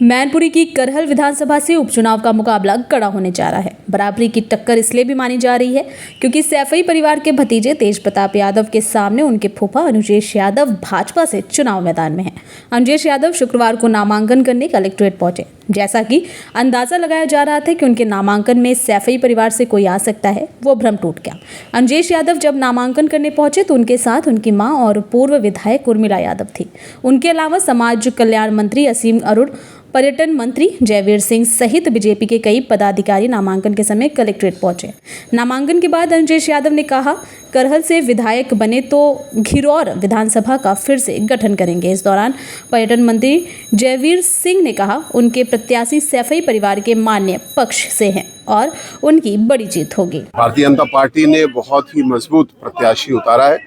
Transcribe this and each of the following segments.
मैनपुरी की करहल विधानसभा से उपचुनाव का मुकाबला कड़ा होने जा रहा है। बराबरी की टक्कर इसलिए भी मानी जा रही है क्योंकि सैफई परिवार के भतीजे तेज प्रताप यादव के सामने उनके फूफा अनुजेश यादव भाजपा से चुनाव मैदान में हैं। अनुजेश यादव शुक्रवार को नामांकन करने कलेक्ट्रेट पहुंचे। जैसा कि अंदाजा लगाया जा रहा था कि उनके नामांकन में सैफई परिवार से कोई आ सकता है, वो भ्रम टूट गया। अनुजेश यादव जब नामांकन करने पहुंचे तो उनके साथ उनकी मां और पूर्व विधायक उर्मिला यादव थी। उनके अलावा समाज कल्याण मंत्री असीम अरुण, पर्यटन मंत्री जयवीर सिंह सहित बीजेपी के कई पदाधिकारी नामांकन के समय कलेक्ट्रेट पहुंचे। नामांकन के बाद अनुजेश यादव ने कहा, करहल से विधायक बने तो घिरौर विधानसभा का फिर से गठन करेंगे। इस दौरान पर्यटन मंत्री जयवीर सिंह ने कहा, उनके प्रत्याशी सैफई परिवार के मान्य पक्ष से हैं और उनकी बड़ी जीत होगी। भारतीय जनता पार्टी ने बहुत ही मजबूत प्रत्याशी उतारा है,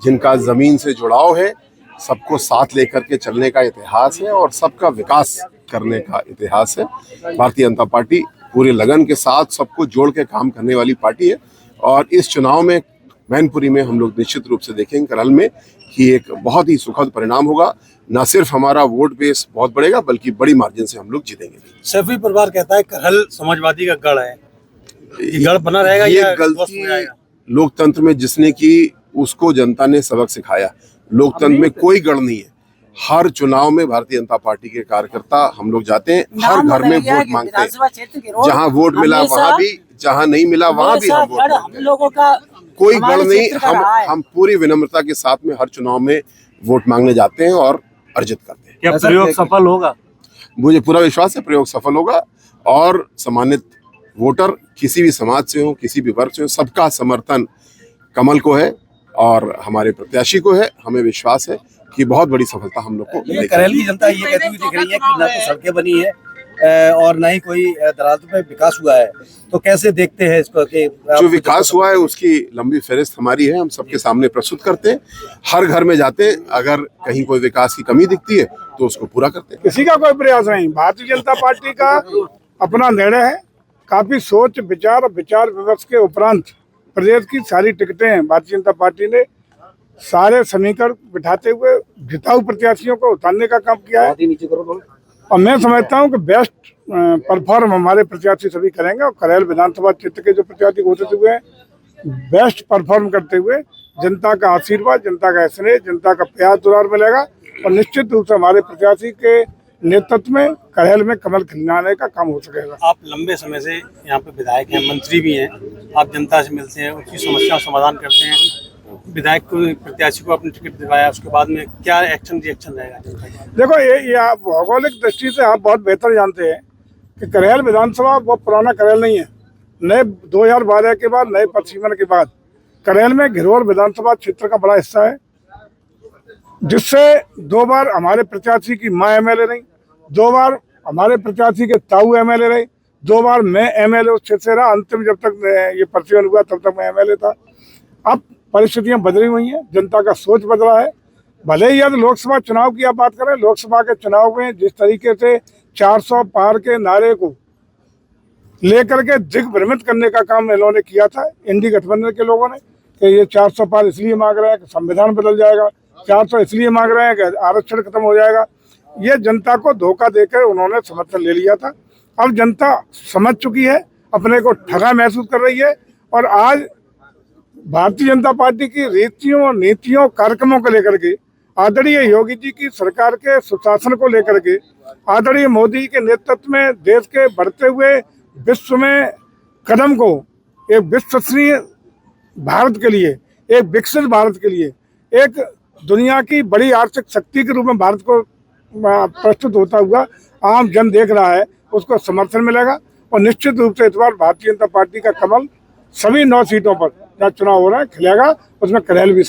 जिनका जमीन से जुड़ाव है, सबको साथ लेकर के चलने का इतिहास है और सबका विकास करने का इतिहास है। भारतीय जनता पार्टी पूरे लगन के साथ सबको जोड़ के काम करने वाली पार्टी है और इस चुनाव में मैनपुरी में हम लोग निश्चित रूप से देखेंगे करहल में कि एक बहुत ही सुखद परिणाम होगा। न सिर्फ हमारा वोट बेस बहुत बढ़ेगा बल्कि बड़ी मार्जिन से हम लोग जीतेंगे। सैफई परिवार कहता है करहल समाजवादी का गढ़ है, ये गढ़ बना रहेगा। ये गलती लोकतंत्र में जिसने की उसको जनता ने सबक सिखाया। लोकतंत्र में कोई गढ़ नहीं है। हर चुनाव में भारतीय जनता पार्टी के कार्यकर्ता हम लोग जाते हैं, हर घर में वोट मांगते हैं। जहां वोट मिला वहां भी, जहां नहीं मिला वहां भी हम वोट मांगते हैं। कोई गढ़ नहीं। हम पूरी विनम्रता के साथ में हर चुनाव में वोट मांगने जाते हैं और अर्जित करते हैं। क्या प्रयोग सफल होगा? मुझे पूरा विश्वास है प्रयोग सफल होगा और सम्मानित वोटर किसी भी समाज से हो, किसी भी वर्ग से हो, सबका समर्थन कमल को है और हमारे प्रत्याशी को है। हमें विश्वास है कि बहुत बड़ी सफलता हम लोग को मिलेगी। करहल की जनता ये कहती हुई दिख रही है कि ना तो सड़कें बनी है और ना ही कोई दराजों पे विकास हुआ है, तो कैसे देखते हैं इसको कि जो विकास हुआ है उसकी लंबी फहरिस्त हमारी है, हम सबके सामने प्रस्तुत करते हैं। हर घर में जाते हैं, अगर कहीं कोई विकास की कमी दिखती है तो उसको पूरा करते हैं। किसी का कोई प्रयास नहीं, भारतीय जनता पार्टी का अपना निर्णय है। काफी सोच विचार और विचार विमर्श के उपरांत प्रदेश की सारी टिकटें भारतीय जनता पार्टी ने सारे समीकरण बिठाते हुए जिताऊ प्रत्याशियों को उतारने का काम किया है और मैं समझता हूं कि बेस्ट परफॉर्म हमारे प्रत्याशी सभी करेंगे और करहल विधानसभा क्षेत्र के जो प्रत्याशी घोषित हुए हैं बेस्ट परफॉर्म करते हुए जनता का आशीर्वाद, जनता का स्नेह, जनता का प्यार दुलार मिलेगा और निश्चित रूप से हमारे प्रत्याशी के नेतृत्व में करहल में कमल खिलाने का काम हो सकेगा। आप लंबे समय से यहाँ पे विधायक हैं, मंत्री भी हैं, आप जनता से मिलते हैं, उसकी समस्या समाधान करते हैं। विधायक को प्रत्याशी को अपनी टिकट दिलवाया, उसके बाद में क्या रिएक्शन रहेगा जनता का? देखो ये आप भौगोलिक दृष्टि से आप बहुत बेहतर जानते हैं कि करहल विधानसभा वो पुराना करहल नहीं है। नए 2012 के बाद नए परिसीमन के बाद करहल में घिरौर विधानसभा क्षेत्र का बड़ा हिस्सा है, जिससे 2 बार हमारे प्रत्याशी की मां एमएलए रही, 2 बार हमारे प्रत्याशी के ताऊ एमएलए रहे, 2 बार मैं एमएलए उस क्षेत्र से रहा। अंतिम जब तक ये परिसीमन हुआ तब तक मैं एमएलए था। अब परिस्थितियां बदली हुई हैं, जनता का सोच बदला है। भले ही यदि लोकसभा चुनाव की आप बात करें, लोकसभा के चुनाव में जिस तरीके से 400 पार के नारे को लेकर के दिग्भ्रमित करने का काम इन्होंने किया था इंडी गठबंधन के लोगों ने कि ये 400 पार इसलिए मांग रहे हैं कि संविधान बदल जाएगा, 400 इसलिए मांग रहे हैं कि आरक्षण खत्म हो जाएगा। ये जनता को धोखा देकर उन्होंने समर्थन ले लिया था। अब जनता समझ चुकी है, अपने को ठगा महसूस कर रही है और आज भारतीय जनता पार्टी की रीतियों, नीतियों, कार्यक्रमों को लेकर के, आदरणीय योगी जी की सरकार के सुशासन को लेकर के, आदरणीय मोदी के नेतृत्व में देश के बढ़ते हुए विश्व में कदम को एक विश्वसनीय भारत के लिए, एक विकसित भारत के लिए, एक दुनिया की बड़ी आर्थिक शक्ति के रूप में भारत को प्रस्तुत होता हुआ आम जन देख रहा है, उसको समर्थन मिलेगा और निश्चित रूप से इस बार भारतीय जनता पार्टी का कमल सभी 9 सीटों पर जहाँ चुनाव हो रहा है खिलेगा, उसमें करहल भी